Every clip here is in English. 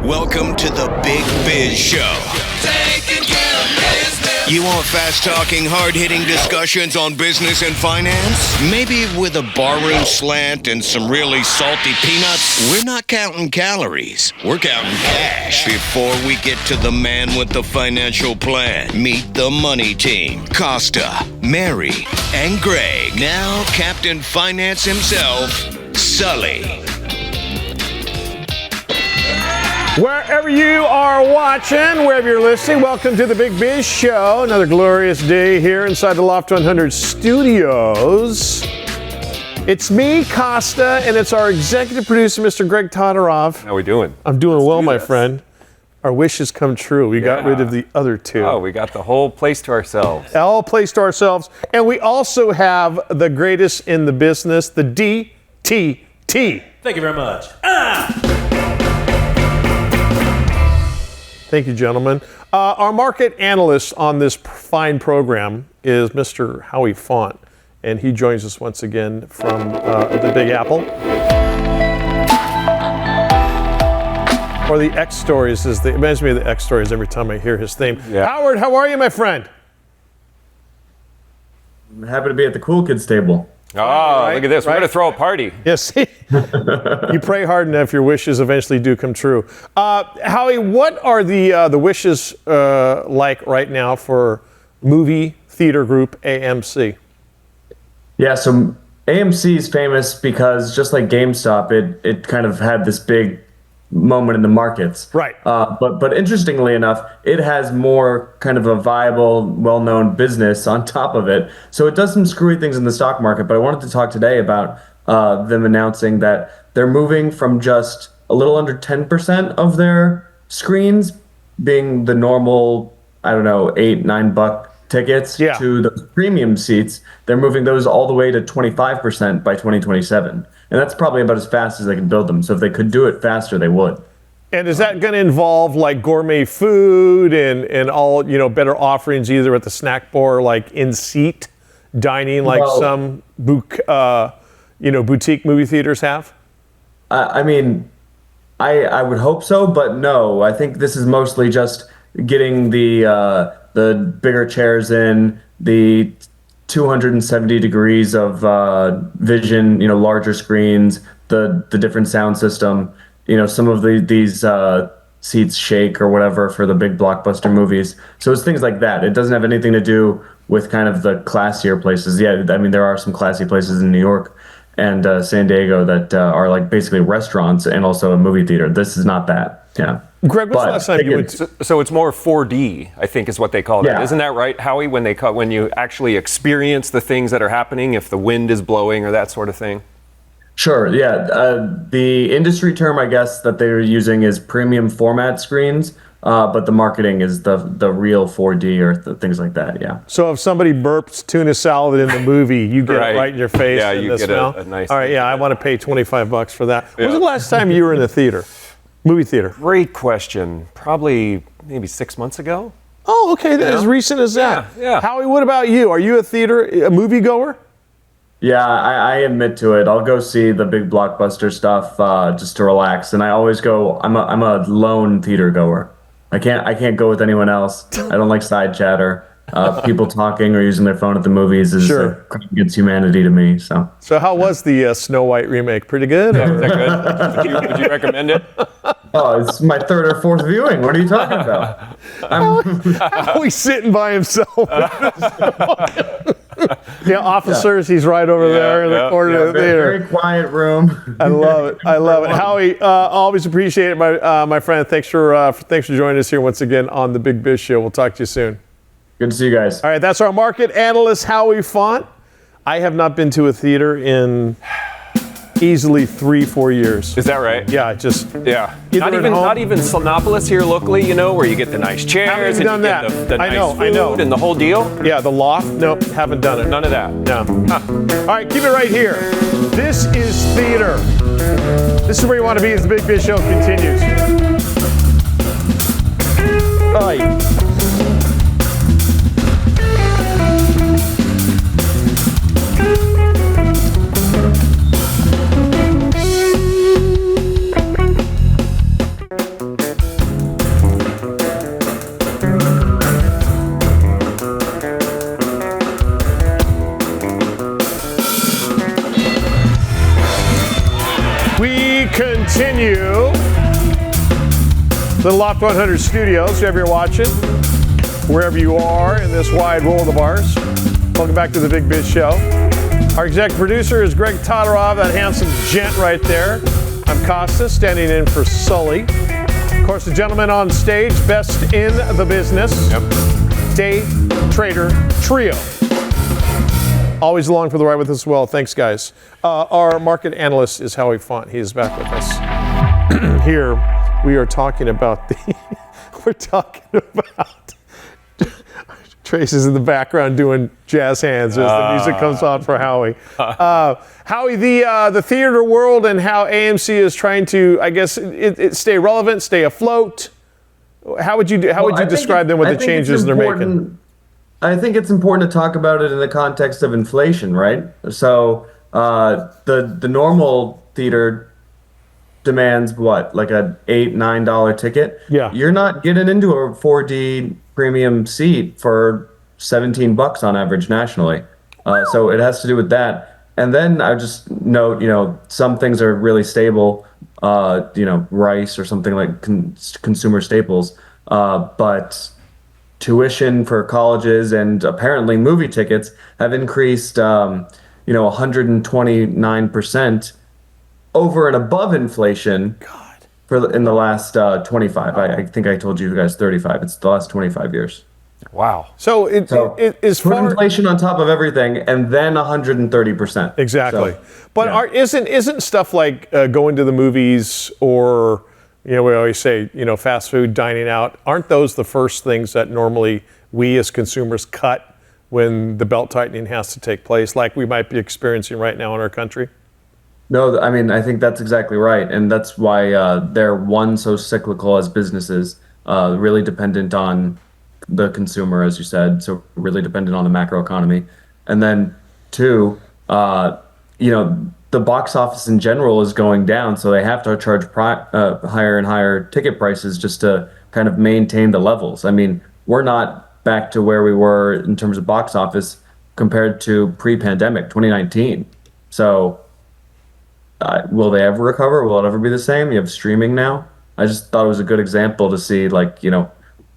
Welcome to the Big Biz Show. Taking care of business. You want fast-talking, hard-hitting discussions on business and finance? Maybe with a barroom slant and some really salty peanuts? We're not counting calories. We're counting cash. Before we get to the man with the financial plan, meet the money team. Costa, Mary, and Greg. Now Captain Finance himself, Sully. Wherever you are watching, wherever you're listening, welcome to the Big Biz Show. Another glorious day here inside the Loft 100 studios. It's me, Costa, and it's our executive producer, Mr. Greg Todorov. How we doing? I'm doing well, my friend. Our wish has come true. We got rid of the other two. Oh, we got the whole place to ourselves. All place to ourselves. And we also have the greatest in the business, the DTT. Thank you very much. Thank you, gentlemen. Our market analyst on this fine program is Mr. Howie Font, and he joins us once again from the Big Apple. Or the X Stories, it reminds me of the X Stories every time I hear his theme. Yeah. Howard, how are you, my friend? I'm happy to be at the cool kids table. Oh, right, look at this. We're going to throw a party. Yes. You pray hard enough, your wishes eventually do come true. Howie, what are the wishes like right now for movie theater group AMC? Yeah, so AMC is famous because just like GameStop, it kind of had this big moment in the markets. Right. But interestingly enough, it has more kind of a viable, well-known business on top of it. So it does some screwy things in the stock market, but I wanted to talk today about them announcing that they're moving from just a little under 10% of their screens being the normal, I don't know, $8-9 tickets to the premium seats. They're moving those all the way to 25% by 2027. And that's probably about as fast as they can build them. So if they could do it faster, they would. And is that going to involve like gourmet food and all, better offerings either at the snack bar or like in-seat dining like some boutique movie theaters have? I mean, I would hope so, but no. I think this is mostly just getting the bigger chairs in, the 270 degrees of vision, larger screens, the different sound system. Some of these seats shake or whatever for the big blockbuster movies. So it's things like that. It doesn't have anything to do with kind of the classier places. Yeah, I mean, there are some classy places in New York and San Diego that are like basically restaurants and also a movie theater. This is not that. Yeah. Greg, what's the last time you went to? So it's more 4D, I think, is what they call it. Isn't that right, Howie? When you actually experience the things that are happening, if the wind is blowing or that sort of thing. Sure. Yeah. The industry term, I guess, that they're using is premium format screens, but the marketing is the real 4D or things like that. Yeah. So if somebody burps tuna salad in the movie, you get it right in your face. Yeah, you get a nice. All right. Yeah, I want to pay $25 for that. When was the last time you were in the theater? Movie theater. Great question. Probably maybe 6 months ago. Oh, okay. As recent as that. Yeah. Howie, what about you? Are you a moviegoer? Yeah, I admit to it. I'll go see the big blockbuster stuff just to relax, and I always go. I'm a lone theater goer. I can't go with anyone else. I don't like side chatter. People talking or using their phone at the movies is against humanity to me. So how was the Snow White remake? Pretty good? Yeah, was that good? Would you recommend it? Oh, it's my third or fourth viewing. What are you talking about? Howie's sitting by himself. Officers, he's right over there in the corner of the theater. Very quiet room. I love it. Howie, always appreciate it, my friend. Thanks for joining us here once again on the Big Biz Show. We'll talk to you soon. Good to see you guys. All right, that's our market analyst, Howie Font. I have not been to a theater in easily 3-4 years. Is that right? Yeah, Not even Sinopolis here locally, where you get the nice chairs and you get the nice food and the whole deal? Yeah, the Loft? Nope, haven't done it. None of that? No. All right, keep it right here. This is theater. This is where you want to be as the Big Biz Show continues. All right. The Loft 100 Studios, whoever you're watching, wherever you are in this wide world of ours. Welcome back to the Big Biz Show. Our executive producer is Greg Todorov, that handsome gent right there. I'm Costa, standing in for Sully. Of course, the gentleman on stage, best in the business. Day Trader Trio. Always along for the ride with us as well. Thanks, guys. Our market analyst is Howie Font. He is back with us. Here, we are talking about Trace is in the background doing jazz hands as the music comes on for Howie. Howie, the theater world and how AMC is trying to, I guess, stay relevant, stay afloat. How would you describe them with the changes they're making? I think it's important to talk about it in the context of inflation, right? So the normal theater demands what, like a $8-9 ticket? Yeah. You're not getting into a 4D premium seat for $17 on average nationally. So it has to do with that. And then I just note, some things are really stable, rice or something like consumer staples. But tuition for colleges and apparently movie tickets have increased, 129% over and above inflation. In the last 25. I think I told you guys 35. It's the last 25 years. Wow. So it is put inflation on top of everything, and then 130%. Exactly. So, but isn't stuff like going to the movies or we always say fast food dining out? Aren't those the first things that normally we as consumers cut when the belt tightening has to take place, like we might be experiencing right now in our country? No, I mean, I think that's exactly right. And that's why they're, one, so cyclical as businesses, really dependent on the consumer, as you said, so really dependent on the macroeconomy. And then two, the box office in general is going down, so they have to charge higher and higher ticket prices just to kind of maintain the levels. I mean, we're not back to where we were in terms of box office compared to pre-pandemic, 2019. So will they ever recover? Will it ever be the same? You have streaming now. I just thought it was a good example to see,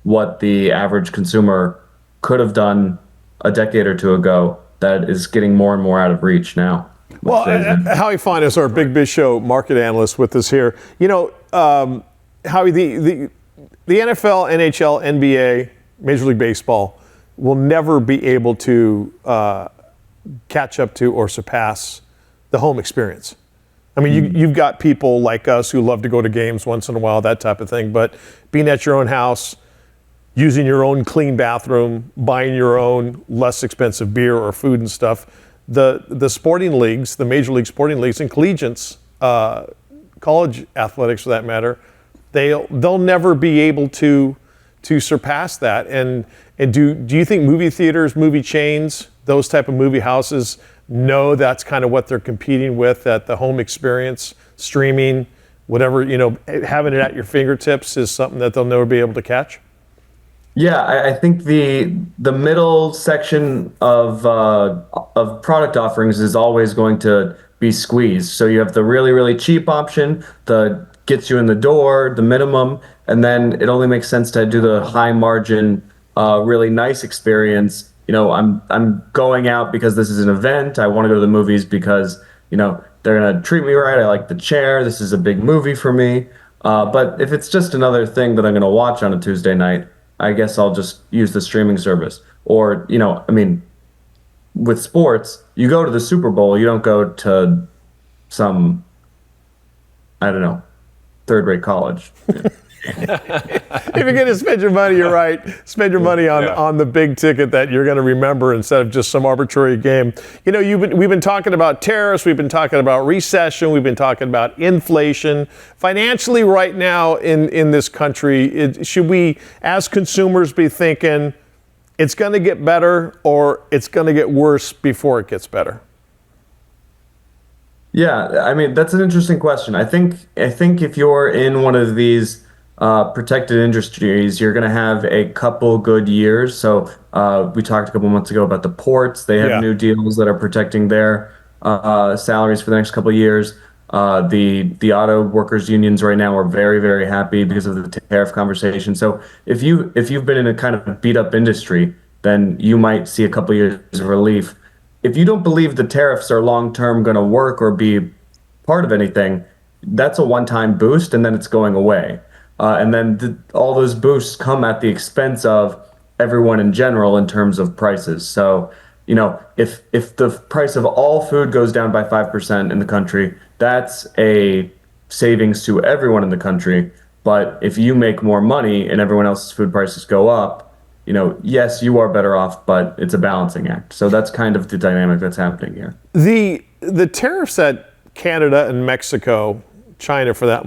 what the average consumer could have done a decade or two ago that is getting more and more out of reach now. Well, Howie Font is our Big Biz Show market analyst with us here. Howie, the NFL, NHL, NBA, Major League Baseball will never be able to catch up to or surpass the home experience. I mean, you've got people like us who love to go to games once in a while, that type of thing, but being at your own house, using your own clean bathroom, buying your own less expensive beer or food and stuff, the sporting leagues, the major league sporting leagues and collegiates, college athletics for that matter, they'll never be able to surpass that. And do you think movie theaters, movie chains, those type of movie houses know that's kind of what they're competing with, that the home experience, streaming, whatever, having it at your fingertips is something that they'll never be able to catch? Yeah, I think the middle section of product offerings is always going to be squeezed. So you have the really, really cheap option that gets you in the door, the minimum, and then it only makes sense to do the high margin, really nice experience. I'm going out because this is an event. I want to go to the movies because, they're going to treat me right. I like the chair. This is a big movie for me. But if it's just another thing that I'm going to watch on a Tuesday night, I guess I'll just use the streaming service. Or, with sports, you go to the Super Bowl, you don't go to some, third-rate college. If you're going to spend your money, you're right. Spend your money on the big ticket that you're going to remember instead of just some arbitrary game. We've been talking about tariffs. We've been talking about recession. We've been talking about inflation. Financially right now in this country, should we, as consumers, be thinking it's going to get better or it's going to get worse before it gets better? Yeah, I mean, that's an interesting question. I think if you're in one of these protected industries, you're going to have a couple good years. So we talked a couple months ago about the ports. They have new deals that are protecting their salaries for the next couple of years. The auto workers unions right now are very, very happy because of the tariff conversation. So if you've been in a kind of beat up industry, then you might see a couple years of relief. If you don't believe the tariffs are long term going to work or be part of anything, that's a one-time boost, and then it's going away. And then all those boosts come at the expense of everyone in general in terms of prices. So, if the price of all food goes down by 5% in the country, that's a savings to everyone in the country. But if you make more money and everyone else's food prices go up, yes, you are better off, but it's a balancing act. So that's kind of the dynamic that's happening here. The tariffs that Canada and Mexico, China for that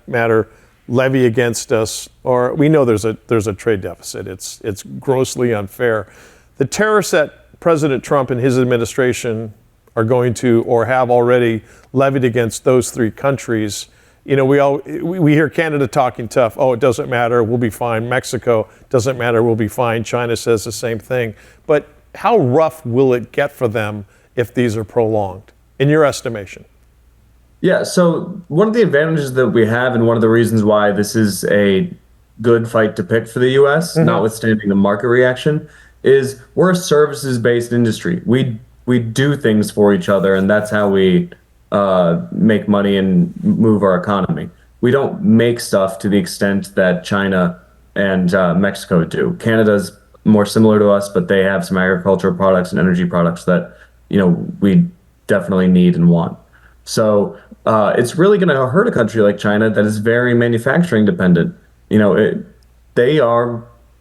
matter, levy against us, or we know there's a trade deficit. It's grossly unfair. The tariffs that President Trump and his administration are going to or have already levied against those three countries, we hear Canada talking tough. Oh, it doesn't matter, we'll be fine. Mexico, doesn't matter, we'll be fine. China says the same thing. But how rough will it get for them if these are prolonged, in your estimation? Yeah, so one of the advantages that we have, and one of the reasons why this is a good fight to pick for the U.S., notwithstanding the market reaction, is we're a services-based industry. We do things for each other, and that's how we make money and move our economy. We don't make stuff to the extent that China and Mexico do. Canada's more similar to us, but they have some agricultural products and energy products that we definitely need and want. So it's really going to hurt a country like China that is very manufacturing dependent.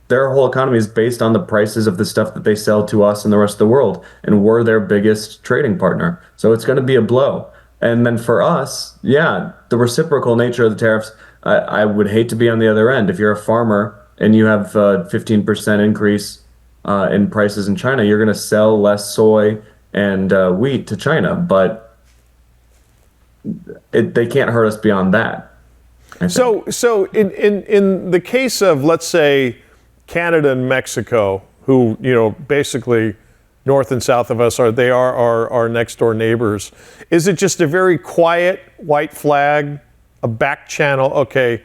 Their whole economy is based on the prices of the stuff that they sell to us and the rest of the world, and we're their biggest trading partner. So it's going to be a blow. And then for us, the reciprocal nature of the tariffs, I would hate to be on the other end. If you're a farmer and you have a 15% increase in prices in China, you're going to sell less soy and wheat to China, but they can't hurt us beyond that. So in the case of, let's say, Canada and Mexico, who basically north and south of us are our next door neighbors, is it just a very quiet white flag, a back channel? Okay,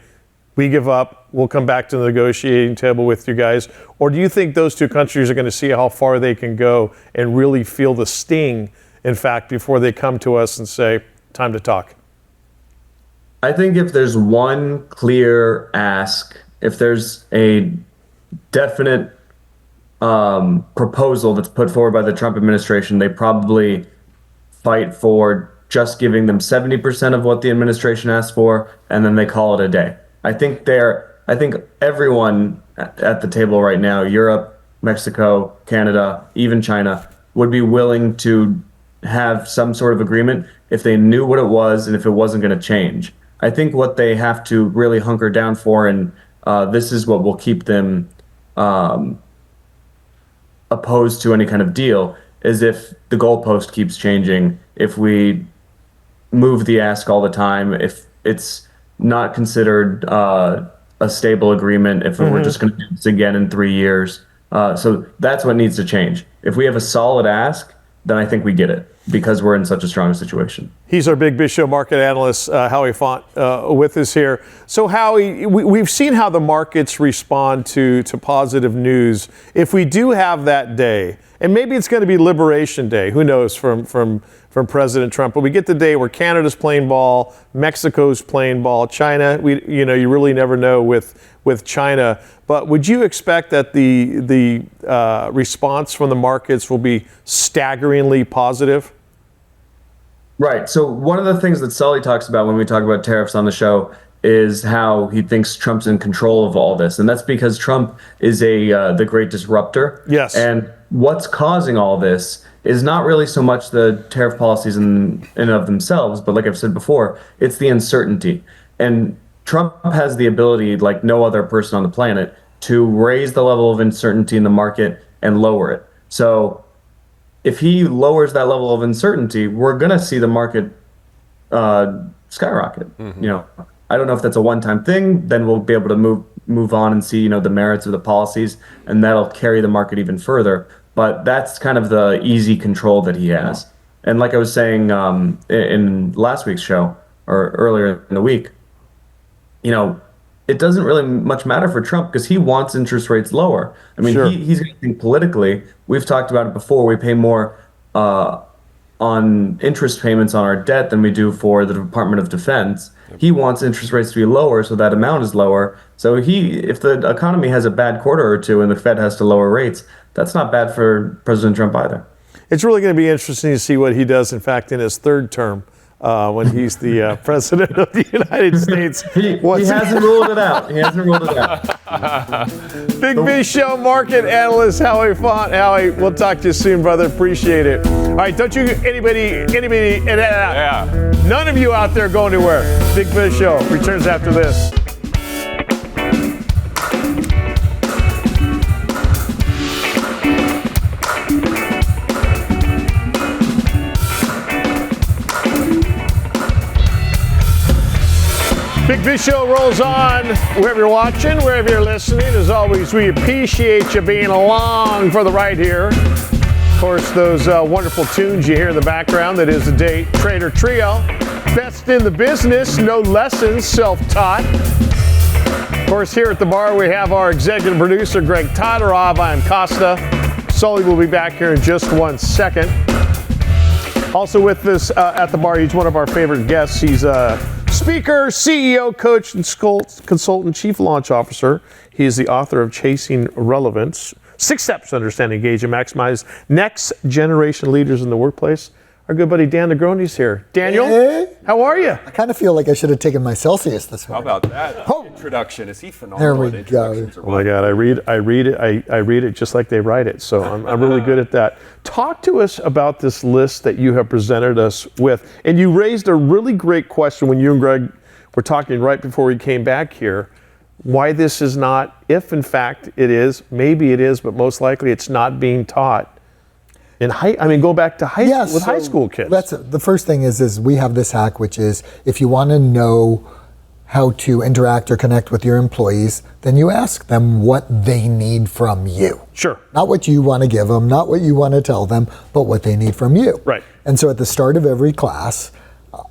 we give up. We'll come back to the negotiating table with you guys. Or do you think those two countries are going to see how far they can go and really feel the sting, in fact, before they come to us and say, time to talk? I think if there's one clear ask, if there's a definite proposal that's put forward by the Trump administration, they probably fight for just giving them 70% of what the administration asked for, and then they call it a day. I think everyone at the table right now, Europe, Mexico, Canada, even China, would be willing to have some sort of agreement if they knew what it was and if it wasn't going to change. I think what they have to really hunker down for, and this is what will keep them opposed to any kind of deal, is if the goalpost keeps changing, if we move the ask all the time, if it's not considered a stable agreement, if we're just going to do this again in 3 years. So that's what needs to change. If we have a solid ask, then I think we get it, because we're in such a strong situation. He's our Big Biz Show market analyst, Howie Font, with us here. So Howie, we've seen how the markets respond to positive news. If we do have that day, and maybe it's going to be Liberation Day, who knows, from President Trump, but we get the day where Canada's playing ball, Mexico's playing ball, China, you really never know with China. But would you expect that the response from the markets will be staggeringly positive? Right. So one of the things that Sully talks about when we talk about tariffs on the show is how he thinks Trump's in control of all this. And that's because Trump is the great disruptor. Yes. And what's causing all this is not really so much the tariff policies in and of themselves, but like I've said before, it's the uncertainty. And Trump has the ability, like no other person on the planet, to raise the level of uncertainty in the market and lower it. So if he lowers that level of uncertainty, we're going to see the market skyrocket. I don't know if that's a one-time thing. Then we'll be able to move on and see, the merits of the policies, and that'll carry the market even further. But that's kind of the easy control that he has. And like I was saying in last week's show or earlier in the week, it doesn't really much matter for Trump because he wants interest rates lower. I mean, he's going to think politically. We've talked about it before. We pay more on interest payments on our debt than we do for the Department of Defense. He wants interest rates to be lower, so that amount is lower. So if the economy has a bad quarter or two and the Fed has to lower rates, that's not bad for President Trump either. It's really going to be interesting to see what he does, in fact, in his third term. When he's the president of the United States. He hasn't ruled it out. Big Biz Show market analyst Howie Font. Howie, we'll talk to you soon, brother. Appreciate it. All right, don't you, none of you out there go anywhere. Big Biz Show returns after this. Big Biz Show rolls on wherever you're watching, wherever you're listening. As always, we appreciate you being along for the ride here. Of course, those wonderful tunes you hear in the background, that is the Day Trader Trio. Best in the business, no lessons, self-taught. Of course, here at the bar, we have our executive producer, Greg Todorov. I'm Costa. Sully will be back here in just 1 second. Also with us at the bar, he's one of our favorite guests. He's speaker, CEO, coach, and consultant, chief launch officer. He is the author of Chasing Relevance, 6 Steps to Understand, Engage, and Maximize Next Generation Leaders in the Workplace. Our good buddy Dan Negroni's here. Daniel, how are you? I kind of feel like I should have taken my Celsius this morning. How about that introduction? Is he phenomenal? There we go. Oh my God, I read it just like they write it. So I'm really good at that. Talk to us about this list that you have presented us with. And you raised a really great question when you and Greg were talking right before we came back here. Why this is not, if in fact it is, maybe it is, but most likely it's not being taught. Go back to high school with high school kids. The first thing is we have this hack, which is if you want to know how to interact or connect with your employees, then you ask them what they need from you. Sure. Not what you want to give them, not what you want to tell them, but what they need from you. Right. And so at the start of every class,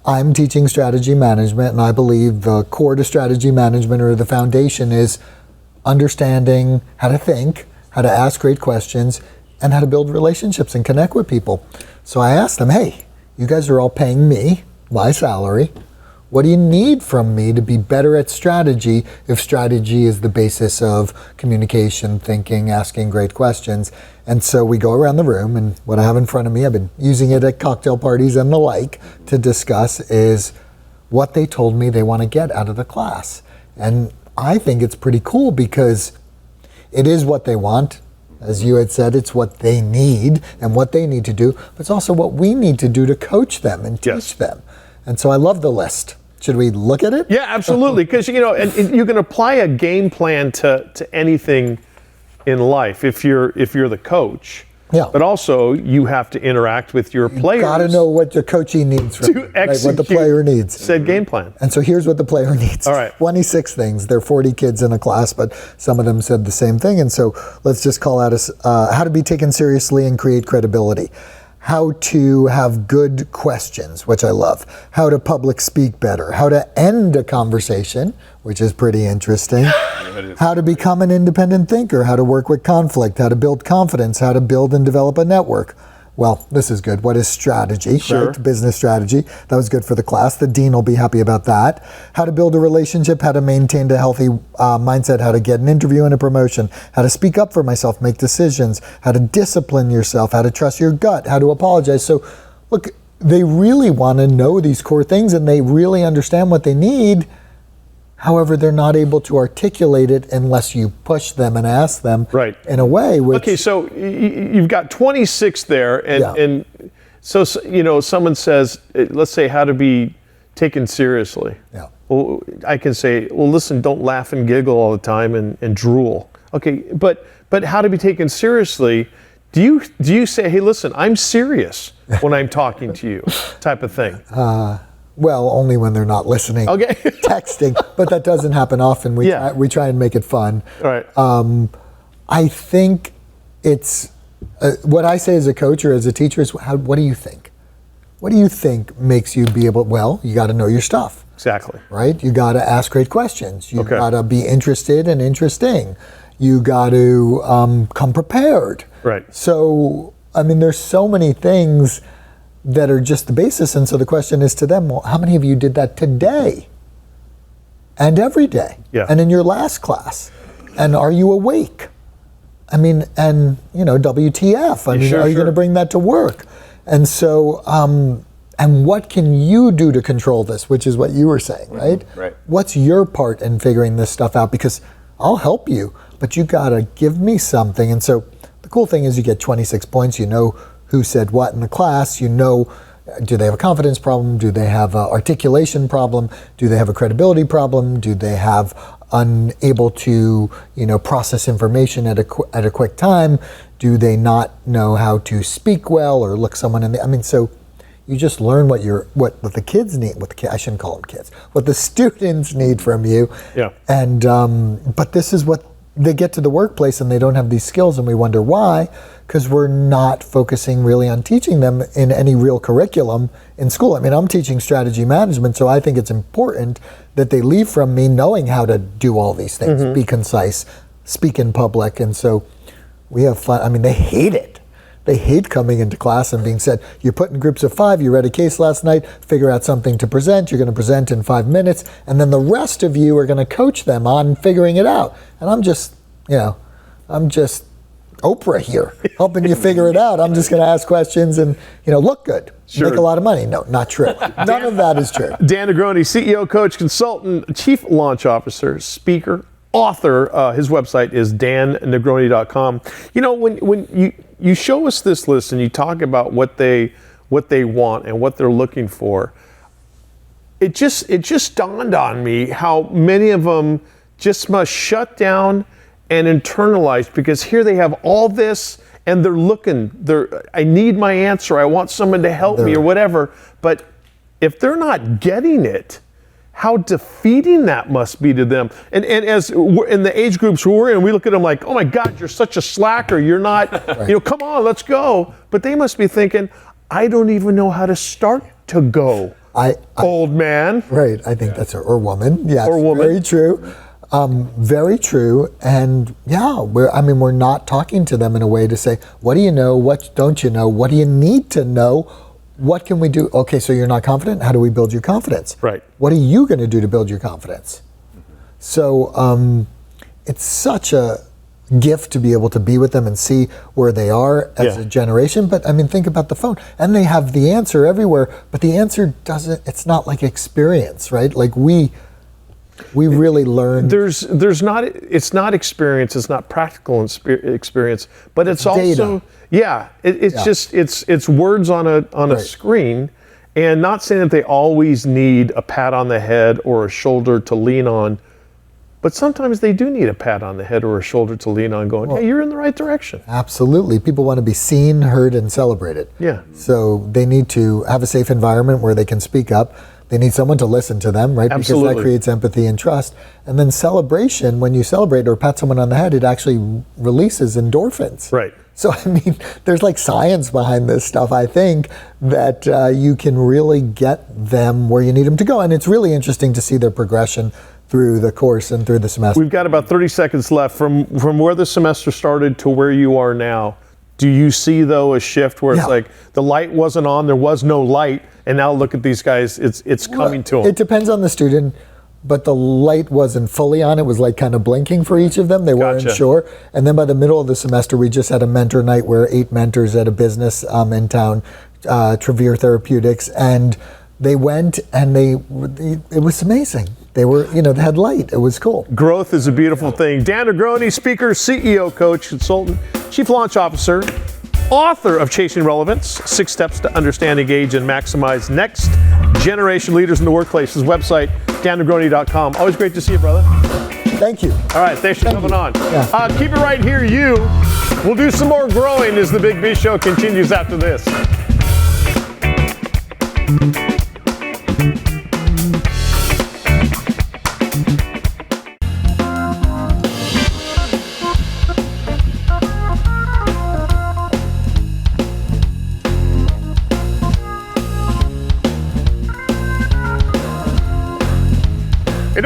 I'm teaching strategy management, and I believe the core to strategy management, or the foundation, is understanding how to think, how to ask great questions, and how to build relationships and connect with people. So I asked them, hey, you guys are all paying me my salary. What do you need from me to be better at strategy if strategy is the basis of communication, thinking, asking great questions? And so we go around the room, and what I have in front of me, I've been using it at cocktail parties and the like to discuss, is what they told me they want to get out of the class. And I think it's pretty cool because it is what they want. As you had said, it's what they need and what they need to do, but it's also what we need to do to coach them and teach them. And so I love the list. Should we look at it? Yeah, absolutely. Because, and you can apply a game plan to anything in life if you're the coach. Yeah. But also, you have to interact with your players. You got to know what your coachee needs from you, right? What the player needs. Said game plan. And so here's what the player needs. All right. 26 things. There are 40 kids in a class, but some of them said the same thing. And so let's just call out how to be taken seriously and create credibility. How to have good questions, which I love. How to public speak better. How to end a conversation, which is pretty interesting. How to become an independent thinker. How to work with conflict. How to build confidence. How to build and develop a network. Well, this is good. What is strategy? Sure. Right? Business strategy. That was good for the class. The dean will be happy about that. How to build a relationship. How to maintain a healthy mindset. How to get an interview and a promotion. How to speak up for myself, make decisions. How to discipline yourself. How to trust your gut. How to apologize. So, look, they really want to know these core things, and they really understand what they need. However, they're not able to articulate it unless you push them and ask them in a way. Okay, so you've got 26 there, and so someone says, let's say, how to be taken seriously. Yeah. Well, I can say, well, listen, don't laugh and giggle all the time and drool. Okay, but how to be taken seriously? Do you say, hey, listen, I'm serious when I'm talking to you, type of thing? Well, only when they're not listening, texting, but that doesn't happen often. We try and make it fun. All right. I think it's, what I say as a coach or as a teacher is, what do you think? what do you think makes you be able, well, you got to know your stuff. Exactly. Right? You got to ask great questions. You Okay. got to be interested and interesting. You got to come prepared. Right. So, I mean, there's so many things that are just the basis. And so the question is to them, well, how many of you did that today? And every day? Yeah. And in your last class? And are you awake? I mean, and, you know, WTF? I mean, Sure, are you sure. going to bring that to work? And so, and what can you do to control this, which is what you were saying, right? Right. What's your part in figuring this stuff out? Because I'll help you, but you got to give me something. And so the cool thing is you get 26 points. You know who said what in the class. You know, do they have a confidence problem? Do they have an articulation problem? Do they have a credibility problem? Do they have unable to, you know, process information at a quick time? Do they not know how to speak well or look someone in the, I mean, so you just learn what the kids need, I shouldn't call them kids, what the students need from you. Yeah. And, but this is what they get to the workplace and they don't have these skills and we wonder why, because we're not focusing really on teaching them in any real curriculum in school. I mean, I'm teaching strategy management, so I think it's important that they leave from me knowing how to do all these things, be concise, speak in public. And so we have fun. I mean, they hate it. They hate coming into class and being said, you're put in groups of 5, you read a case last night, figure out something to present, you're going to present in 5 minutes, and then the rest of you are going to coach them on figuring it out. And I'm just, you know, I'm just Oprah here, helping you figure it out. I'm just going to ask questions and, you know, look good, Sure. make a lot of money. No, not true. None of that is true. Dan Negroni, CEO, coach, consultant, chief launch officer, speaker, author. His website is dannegroni.com. You know, when you show us this list and you talk about what they want and what they're looking for, it just dawned on me how many of them just must shut down and internalize, because here they have all this and I need my answer, I want someone to help me or whatever, but if they're not getting it, how defeating that must be to them. And as we're in the age groups we're in, we look at them like, oh my God, you're such a slacker. You're not, you know, come on, let's go. But they must be thinking, I don't even know how to start to go, old man. Right, I think that's or woman. Yes, or woman. Very true. Very true. And yeah, we're not talking to them in a way to say, what do you know? What don't you know? What do you need to know? What can we do? Okay, so you're not confident? How do we build your confidence? Right. What are you going to do to build your confidence? So it's such a gift to be able to be with them and see where they are as a generation. But I mean, think about the phone. And they have the answer everywhere, but the answer it's not like experience, right? Like we really learn. It's not experience, it's not practical experience, but it's also data. It's words on a screen, and not saying that they always need a pat on the head or a shoulder to lean on, but sometimes they do need a pat on the head or a shoulder to lean on, going, hey, you're in the right direction. Absolutely. People want to be seen, heard, and celebrated. Yeah. So they need to have a safe environment where they can speak up. They need someone to listen to them, right? Absolutely. Because that creates empathy and trust. And then celebration, when you celebrate or pat someone on the head, it actually releases endorphins. Right. So, I mean, there's like science behind this stuff, I think, that you can really get them where you need them to go. And it's really interesting to see their progression through the course and through the semester. We've got about 30 seconds left. From where the semester started to where you are now, do you see, though, a shift where it's like the light wasn't on, there was no light, and now look at these guys, it's coming to them? It depends on the student, but the light wasn't fully on. It was like kind of blinking for each of them. They weren't sure. And then by the middle of the semester, we just had a mentor night where 8 mentors at a business in town, Travere Therapeutics, and they went and it was amazing. They were, they had light. It was cool. Growth is a beautiful thing. Dan Negroni, speaker, CEO, coach, consultant, chief launch officer, author of Chasing Relevance, 6 Steps to Understand, Engage, and Maximize Next Generation Leaders in the Workplace. His website, dannegroni.com. Always great to see you, brother. Thank you. All right, thanks for coming on. Yeah. Keep it right here, you. We'll do some more growing as the Big Biz Show continues after this.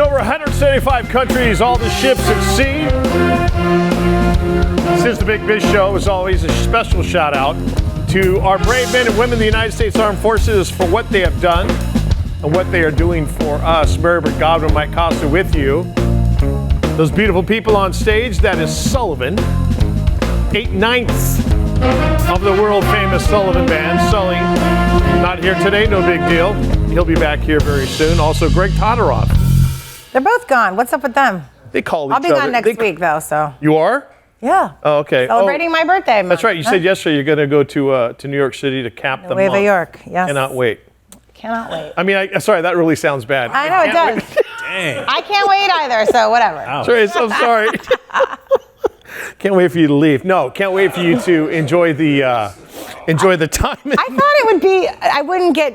over 175 countries, all the ships at sea. This is the Big Biz Show. As always, a special shout out to our brave men and women of the United States Armed Forces for what they have done and what they are doing for us. Mary Godwin, Mike Costa with you. Those beautiful people on stage, that is Sullivan. 8/9 of the world famous Sullivan Band. Sully, not here today, no big deal. He'll be back here very soon. Also, Greg Todoroff. They're both gone. What's up with them? They call I'll each other. be gone next week, though, so. You are? Yeah. Oh, okay. Celebrating my birthday month. That's right. You said yesterday you're going to go to New York City to cap the month. New York, yes. Cannot wait. Cannot wait. I mean, sorry, that really sounds bad. I know it does. Dang. I can't wait either, so whatever. Sorry, I'm sorry. Can't wait for you to leave. No, can't wait for you to enjoy the time. I thought it would be, I wouldn't get,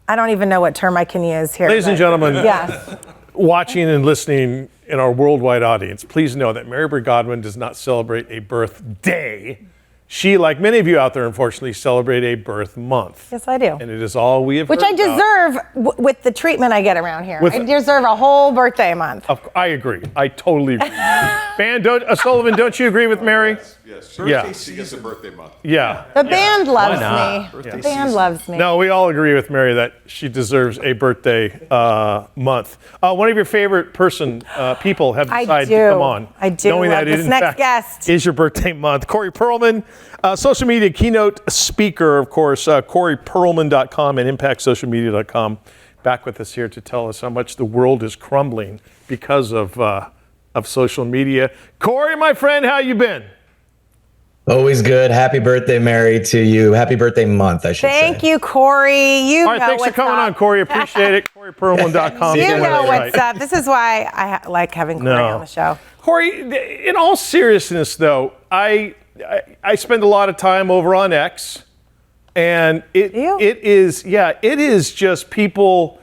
I don't even know what term I can use here. Ladies and gentlemen, yes. watching and listening in our worldwide audience, please know that Mary Godwin does not celebrate a birthday. She, like many of you out there, unfortunately, celebrate a birth month. Yes, I do. And it is all we have Which heard I deserve with the treatment I get around here. I deserve a whole birthday month. I agree. I totally agree. Sullivan, don't you agree with Mary? Yes. Birthday season, birthday month. Yeah. The band loves me. Birthday The band season. loves me. No, we all agree with Mary that she deserves a birthday month. One of your favorite people have decided to come on. I do. Knowing Love that this it, in next fact, guest. is your birthday month. Corey Perlman, social media keynote speaker, of course, CoreyPerlman.com and ImpactSocialMedia.com. Back with us here to tell us how much the world is crumbling because of social media. Corey, my friend, how you been? Always good. Happy birthday, Mary, to you. Happy birthday month, I should say. Thank you, Corey. All right, thanks for coming on, Corey. Appreciate it. CoreyPerlman.com. You know what's up. This is why I like having Corey on the show. Corey, in all seriousness, though, I spend a lot of time over on X, and it is just people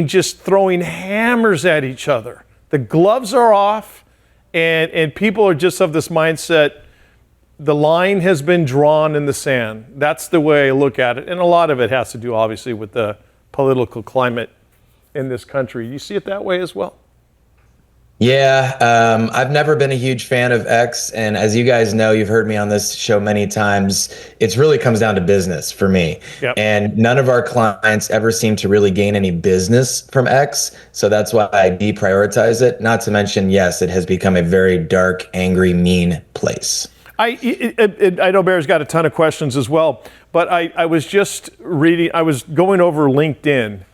just throwing hammers at each other. The gloves are off, and people are just of this mindset, the line has been drawn in the sand. That's the way I look at it. And a lot of it has to do, obviously, with the political climate in this country. You see it that way as well? Yeah, I've never been a huge fan of X, and as you guys know, you've heard me on this show many times, it really comes down to business for me. Yep. And none of our clients ever seem to really gain any business from X, so that's why I deprioritize it. Not to mention, yes, it has become a very dark, angry, mean place. I know Bear's got a ton of questions as well, but I was just reading, I was going over LinkedIn,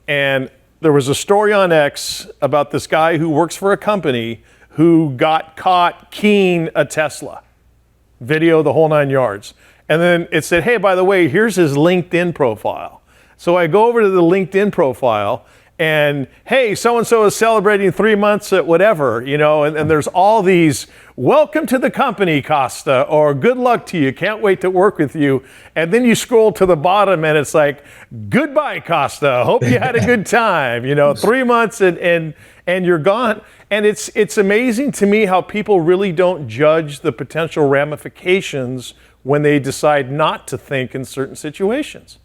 and there was a story on X about this guy who works for a company who got caught keying a Tesla. Video, the whole 9 yards. And then it said, hey, by the way, here's his LinkedIn profile. So I go over to the LinkedIn profile and, hey, so-and-so is celebrating 3 months at whatever, and there's all these, welcome to the company, Costa, or good luck to you, can't wait to work with you. And then you scroll to the bottom and it's like, goodbye, Costa, hope you had a good time, 3 months and you're gone. And it's amazing to me how people really don't judge the potential ramifications when they decide not to think in certain situations.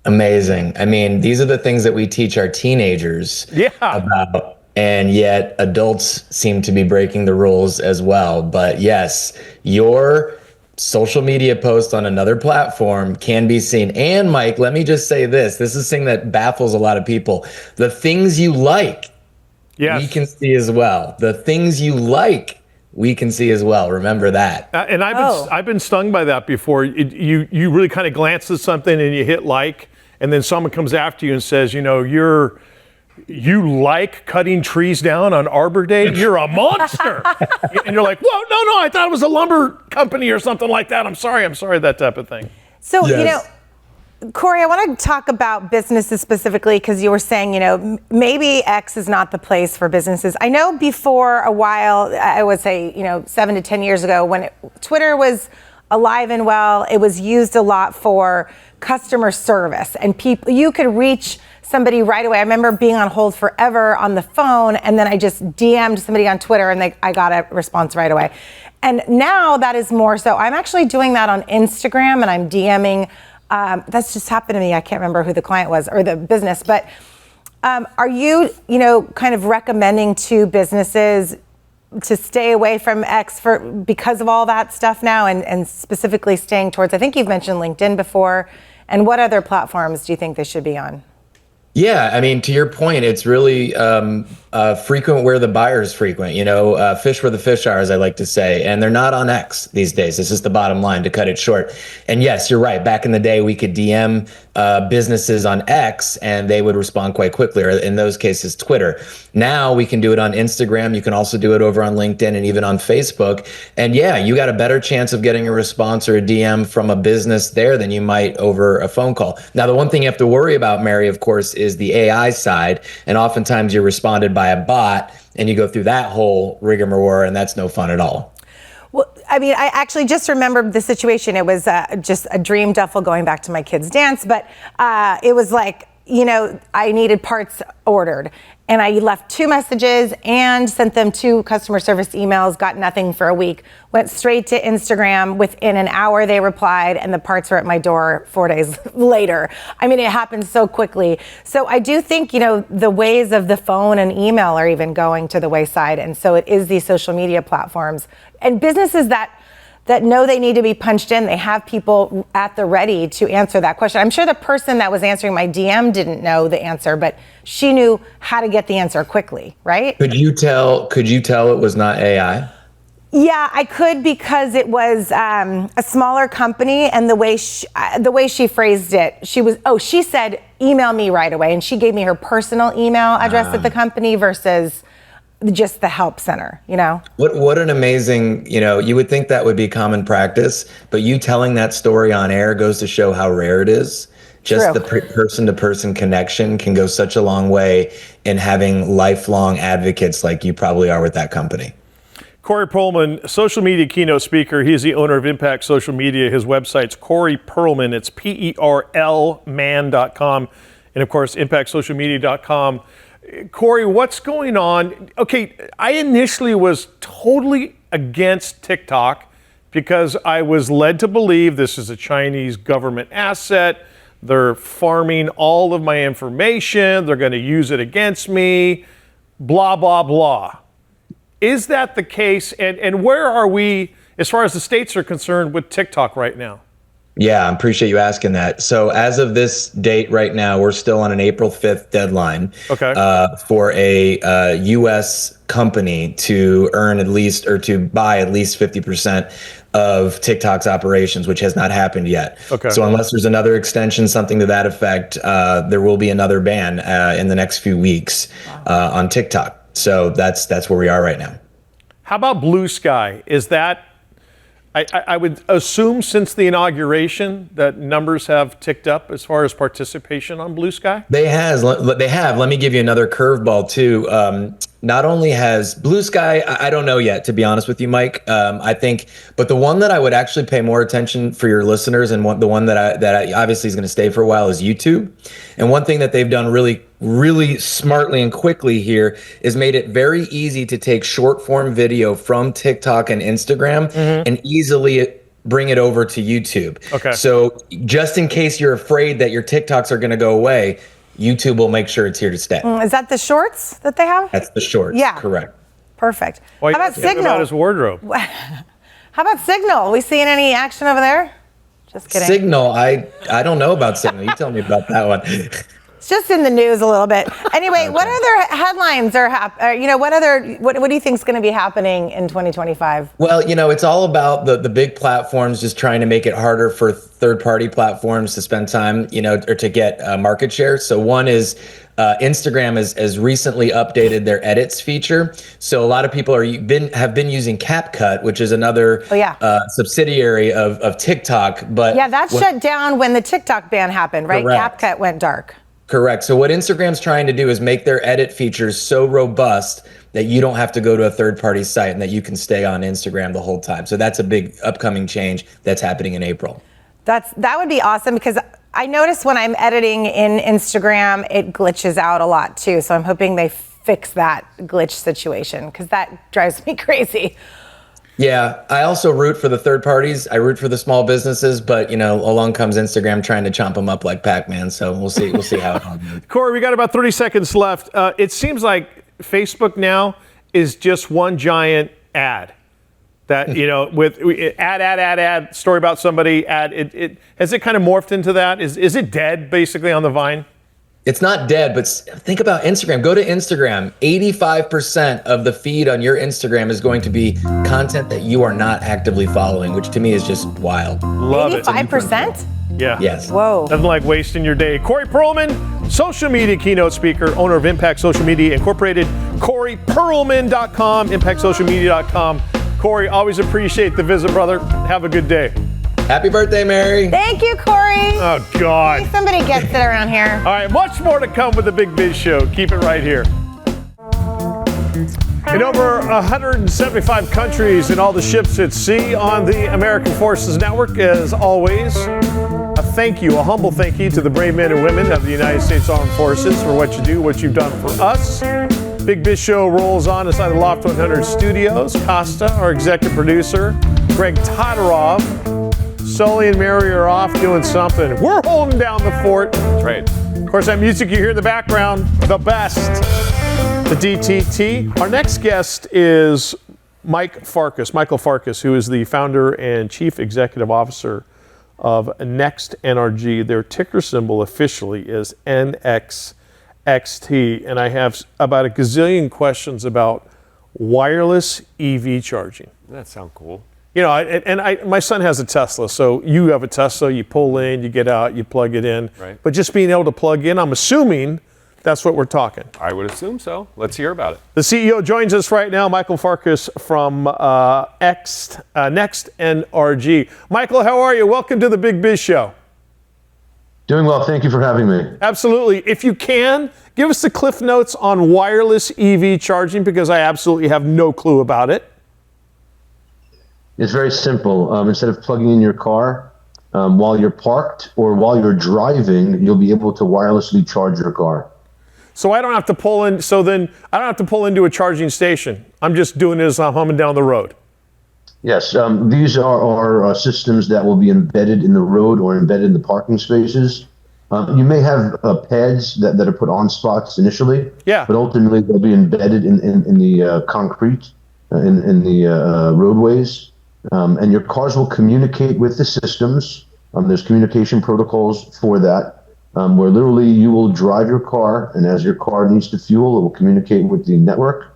Amazing. I mean, these are the things that we teach our teenagers about, and yet adults seem to be breaking the rules as well. But yes, your social media post on another platform can be seen. And Mike, let me just say this. This is something that baffles a lot of people. The things you like, we can see as well. The things you like, we can see as well. Remember that. And I've been stung by that before. You really kind of glance at something and you hit like, and then someone comes after you and says, you like cutting trees down on Arbor Day? You're a monster. And you're like, whoa, no, I thought it was a lumber company or something like that. I'm sorry, that type of thing. So, Corey, I want to talk about businesses specifically because you were saying, maybe X is not the place for businesses. I know before a while, I would say, 7 to 10 years ago, when Twitter was alive and well, it was used a lot for customer service, and you could reach somebody right away. I remember being on hold forever on the phone, and then I just DM'd somebody on Twitter, and I got a response right away. And now that is more so. I'm actually doing that on Instagram, and I'm DMing. That's just happened to me. I can't remember who the client was or the business, but Are you, kind of recommending to businesses to stay away from X because of all that stuff now, and specifically staying towards, I think you've mentioned LinkedIn before, and what other platforms do you think they should be on? Yeah, I mean, to your point, it's really frequent where the buyers frequent, fish where the fish are, as I like to say, and they're not on X these days. This is the bottom line, to cut it short. And yes, you're right. Back in the day, we could DM businesses on X and they would respond quite quickly, or in those cases, Twitter. Now we can do it on Instagram. You can also do it over on LinkedIn and even on Facebook. And yeah, you got a better chance of getting a response or a DM from a business there than you might over a phone call. Now, the one thing you have to worry about, Mary, of course, is the AI side. And oftentimes you're responded by a bot and you go through that whole rigmarole, and that's no fun at all. Well, I mean, I actually just remembered the situation. It was just a dream duffel going back to my kids' dance, but it was like, I needed parts ordered. And I left 2 messages and sent them 2 customer service emails, got nothing for a week, went straight to Instagram. Within an hour, they replied, and the parts were at my door 4 days later. I mean, it happened so quickly. So I do think, the ways of the phone and email are even going to the wayside. And so it is these social media platforms. And businesses that know they need to be punched in, they have people at the ready to answer that question. I'm sure the person that was answering my DM didn't know the answer, but she knew how to get the answer quickly, right? Could you tell it was not AI? Yeah, I could, because it was a smaller company, and the way she phrased it, she said, email me right away. And she gave me her personal email address at the company versus just the help center, What an amazing, you would think that would be common practice, but you telling that story on air goes to show how rare it is. Just True. the person-to-person connection can go such a long way in having lifelong advocates like you probably are with that company. Corey Perlman, social media keynote speaker. He's the owner of Impact Social Media. His website's Corey Perlman. It's PERLman.com. And of course, impactsocialmedia.com. Corey, what's going on? Okay, I initially was totally against TikTok because I was led to believe this is a Chinese government asset. They're farming all of my information. They're going to use it against me, blah, blah, blah. Is that the case? And where are we, as far as the states are concerned, with TikTok right now? Yeah, I appreciate you asking that. So as of this date right now, we're still on an April 5th deadline for a U.S. company to earn at least, or to buy at least 50% of TikTok's operations, which has not happened yet. Okay. So unless there's another extension, something to that effect, there will be another ban in the next few weeks on TikTok. So that's where we are right now. How about Blue Sky? Is that, I would assume since the inauguration that numbers have ticked up as far as participation on Blue Sky? They have. Let me give you another curveball too. Not only has Blue Sky, I don't know yet, to be honest with you, Mike. I think, but the one that I would actually pay more attention for your listeners, and the one that I obviously is going to stay for a while, is YouTube. And one thing that they've done really smartly and quickly here is made it very easy to take short form video from TikTok and Instagram and easily bring it over to YouTube. Okay. So just in case you're afraid that your TikToks are going to go away, YouTube will make sure it's here to stay. Is that the shorts that they have? That's the shorts. Yeah. Correct. Perfect. Well, how about Signal? About his wardrobe. How about Signal? We seeing any action over there? Just kidding. Signal, I don't know about Signal. You tell me about that one. It's just in the news a little bit. Anyway, what other headlines are what do you think is going to be happening in 2025? Well, it's all about the big platforms just trying to make it harder for third-party platforms to spend time, or to get market share. So one is Instagram has recently updated their edits feature. So a lot of people have been using CapCut, which is another subsidiary of TikTok. But that shut down when the TikTok ban happened, right? Correct. CapCut went dark. Correct. So what Instagram's trying to do is make their edit features so robust that you don't have to go to a third-party site and that you can stay on Instagram the whole time. So that's a big upcoming change that's happening in April. That would be awesome, because I notice when I'm editing in Instagram, it glitches out a lot too. So I'm hoping they fix that glitch situation, because that drives me crazy. Yeah, I also root for the third parties. I root for the small businesses, but along comes Instagram trying to chomp them up like Pac-Man. So we'll see how it all goes. Corey, we got about 30 seconds left. It seems like Facebook now is just one giant ad. That with ad, story about somebody, ad. It has it kind of morphed into that? Is it dead basically on the Vine? It's not dead, but think about Instagram. Go to Instagram. 85% of the feed on your Instagram is going to be content that you are not actively following, which to me is just wild. Love 85%? Yeah. Yes. Whoa. Nothing like wasting your day. Corey Perlman, social media keynote speaker, owner of Impact Social Media Incorporated. CoreyPerlman.com, ImpactSocialMedia.com. Corey, always appreciate the visit, brother. Have a good day. Happy birthday, Mary. Thank you, Corey. Oh, God. Maybe somebody gets it around here. All right, much more to come with the Big Biz Show. Keep it right here. In over 175 countries and all the ships at sea on the American Forces Network, as always, a humble thank you to the brave men and women of the United States Armed Forces for what you do, what you've done for us. Big Biz Show rolls on inside the Loft 100 studios. Costa, our executive producer, Greg Todorov, Sully and Mary are off doing something. We're holding down the fort. That's right. Of course, that music you hear in the background, the best, the DTT. Our next guest is Michael Farkas, who is the founder and chief executive officer of NextNRG. Their ticker symbol officially is NXXT. And I have about a gazillion questions about wireless EV charging. That sounds cool. My son has a Tesla, so you have a Tesla, you pull in, you get out, you plug it in. Right. But just being able to plug in, I'm assuming that's what we're talking. I would assume so. Let's hear about it. The CEO joins us right now, Michael Farkas from NextNRG. Michael, how are you? Welcome to the Big Biz Show. Doing well. Thank you for having me. Absolutely. If you can, give us the cliff notes on wireless EV charging, because I absolutely have no clue about it. It's very simple. Instead of plugging in your car while you're parked or while you're driving, you'll be able to wirelessly charge your car. So I don't have to pull in. So then I don't have to pull into a charging station. I'm just doing it as I'm humming down the road. Yes. These are systems that will be embedded in the road or embedded in the parking spaces. You may have pads that are put on spots initially. Yeah. But ultimately they'll be embedded in the concrete, in the roadways. And your cars will communicate with the systems. There's communication protocols for that, where literally you will drive your car, and as your car needs to fuel, it will communicate with the network.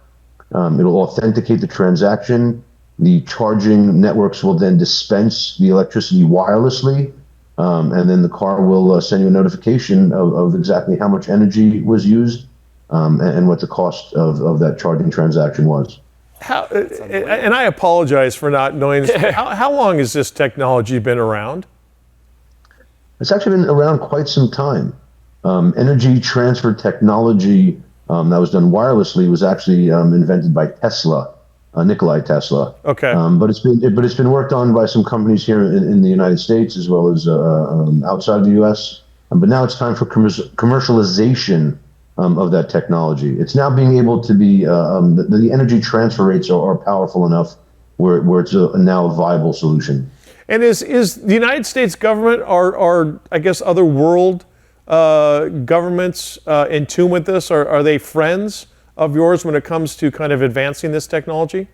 It'll authenticate the transaction. The charging networks will then dispense the electricity wirelessly, and then the car will send you a notification of exactly how much energy was used and what the cost of that charging transaction was. And I apologize for not knowing this. How long has this technology been around? It's actually been around quite some time. Energy transfer technology that was done wirelessly was actually invented by Tesla, Nikola Tesla. Okay. But it's been worked on by some companies here in the United States as well as outside the U.S. But now it's time for commercialization of that technology. It's now being able to be, the energy transfer rates are powerful enough where it's now a viable solution. And is the United States government or I guess other world governments in tune with this? Are they friends of yours when it comes to kind of advancing this technology?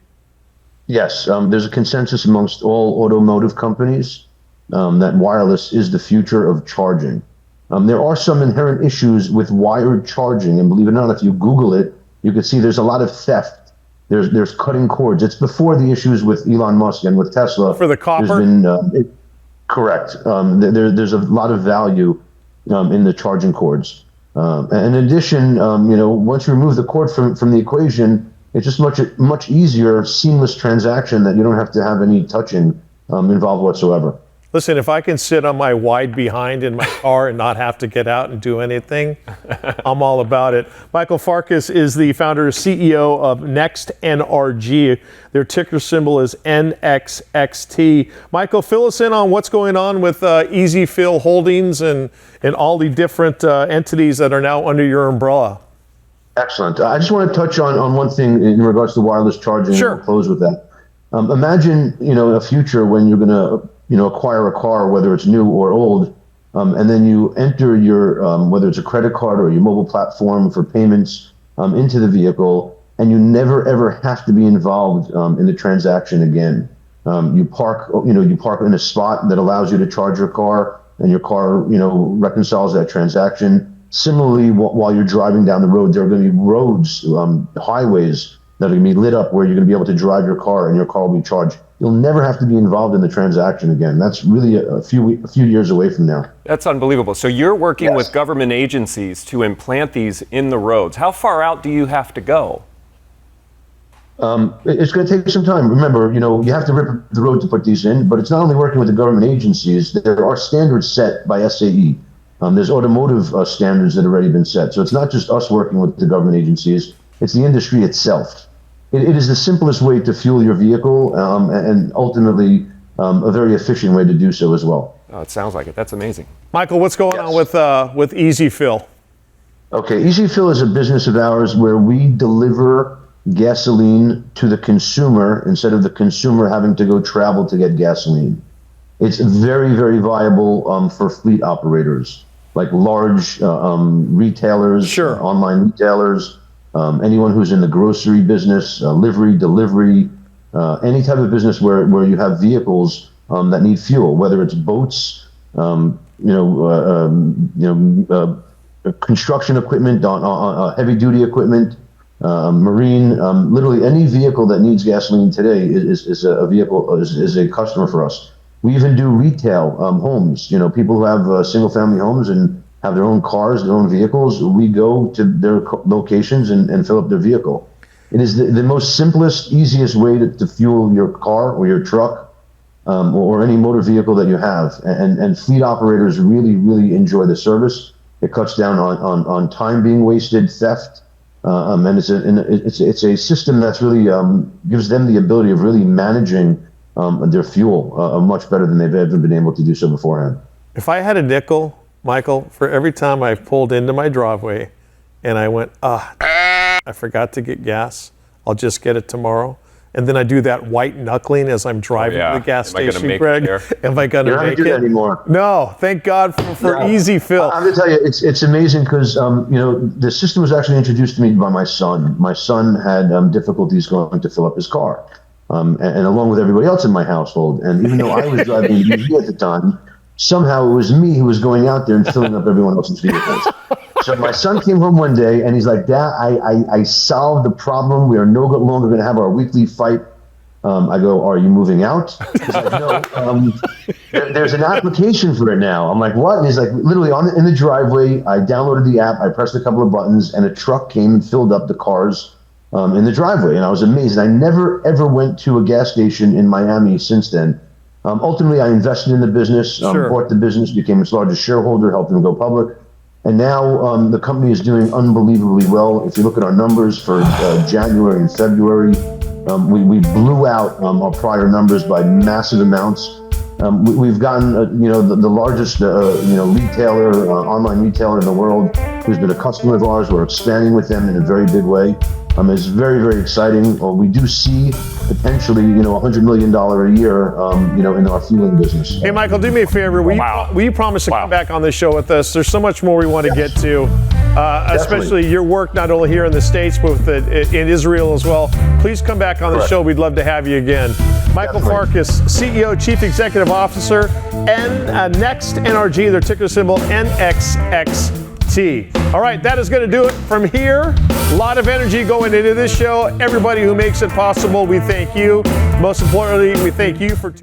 Yes, there's a consensus amongst all automotive companies that wireless is the future of charging. There are some inherent issues with wired charging, and believe it or not, if you Google it, you can see there's a lot of theft. There's cutting cords. It's before the issues with Elon Musk and with Tesla. For the copper? Correct. There's a lot of value in the charging cords. And in addition, once you remove the cord from the equation, it's just much easier, seamless transaction that you don't have to have any touching involved whatsoever. Listen, if I can sit on my wide behind in my car and not have to get out and do anything, I'm all about it. Michael Farkas is the founder and CEO of NextNRG. Their ticker symbol is NXXT. Michael, fill us in on what's going on with Easy Fill Holdings and all the different entities that are now under your umbrella. Excellent. I just want to touch on one thing in regards to wireless charging. Sure. And we'll close with that. Imagine, a future when you're going to, acquire a car, whether it's new or old, and then you enter your, whether it's a credit card or your mobile platform for payments into the vehicle, and you never ever have to be involved in the transaction again. You park in a spot that allows you to charge your car, and your car, reconciles that transaction. Similarly, while you're driving down the road, there are going to be roads, highways that are going to be lit up where you're going to be able to drive your car and your car will be charged. You'll never have to be involved in the transaction again. That's really a few years away from now. That's unbelievable. So you're working with government agencies to implant these in the roads. How far out do you have to go? It's going to take some time. Remember, you have to rip the road to put these in, but it's not only working with the government agencies. There are standards set by SAE. There's automotive standards that have already been set. So it's not just us working with the government agencies. It's the industry itself. It is the simplest way to fuel your vehicle and ultimately a very efficient way to do so as well. Oh, it sounds like it. That's amazing. Michael, what's going on with Easy Fill? Okay, Easy Fill is a business of ours where we deliver gasoline to the consumer instead of the consumer having to go travel to get gasoline. It's very, very viable for fleet operators, like large retailers, online retailers, anyone who's in the grocery business, livery, delivery, any type of business where you have vehicles that need fuel, whether it's boats, construction equipment, heavy duty equipment, marine, literally any vehicle that needs gasoline today is a customer for us. We even do retail homes. People who have single family homes and have their own cars, their own vehicles. We go to their locations and fill up their vehicle. It is the most simplest, easiest way to fuel your car or your truck or any motor vehicle that you have. And fleet operators really, really enjoy the service. It cuts down on time being wasted, theft. And it's a system that's really gives them the ability of really managing their fuel much better than they've ever been able to do so beforehand. If I had a nickel, Michael, for every time I've pulled into my driveway and I went, I forgot to get gas, I'll just get it tomorrow. And then I do that white knuckling as I'm driving to the gas station, Greg. Am I going to make it? Do that anymore. No, thank God for Easy Fill. I'm going to tell you, it's amazing because, the system was actually introduced to me by my son. My son had difficulties going to fill up his car, and along with everybody else in my household. And even though I was driving an EV at the time, somehow it was me who was going out there and filling up everyone else's vehicles. So my son came home one day and he's like, Dad, I solved the problem. We are no longer going to have our weekly fight. I go, are you moving out? He's like, no, there's an application for it now. I'm like, what? And he's like, literally in the driveway, I downloaded the app, I pressed a couple of buttons, and a truck came and filled up the cars in the driveway. And I was amazed. I never, ever went to a gas station in Miami since then. Ultimately, I invested in the business, bought the business, became its largest shareholder, helped them go public. And now the company is doing unbelievably well. If you look at our numbers for January and February, we blew out our prior numbers by massive amounts. We've gotten, the largest, retailer, online retailer in the world, who's been a customer of ours. We're expanding with them in a very big way. It's very, very exciting. We do see potentially, $100 million a year, in our fueling business. Hey, Michael, do me a favor. Will you promise to come back on the show with us? There's so much more we want to get to, especially your work not only here in the States, but in Israel as well. Please come back on the show. We'd love to have you again. Michael Farkas, CEO, Chief Executive Officer, and NextNRG, their ticker symbol NXXT. All right, that is going to do it from here. A lot of energy going into this show. Everybody who makes it possible, we thank you. Most importantly, we thank you for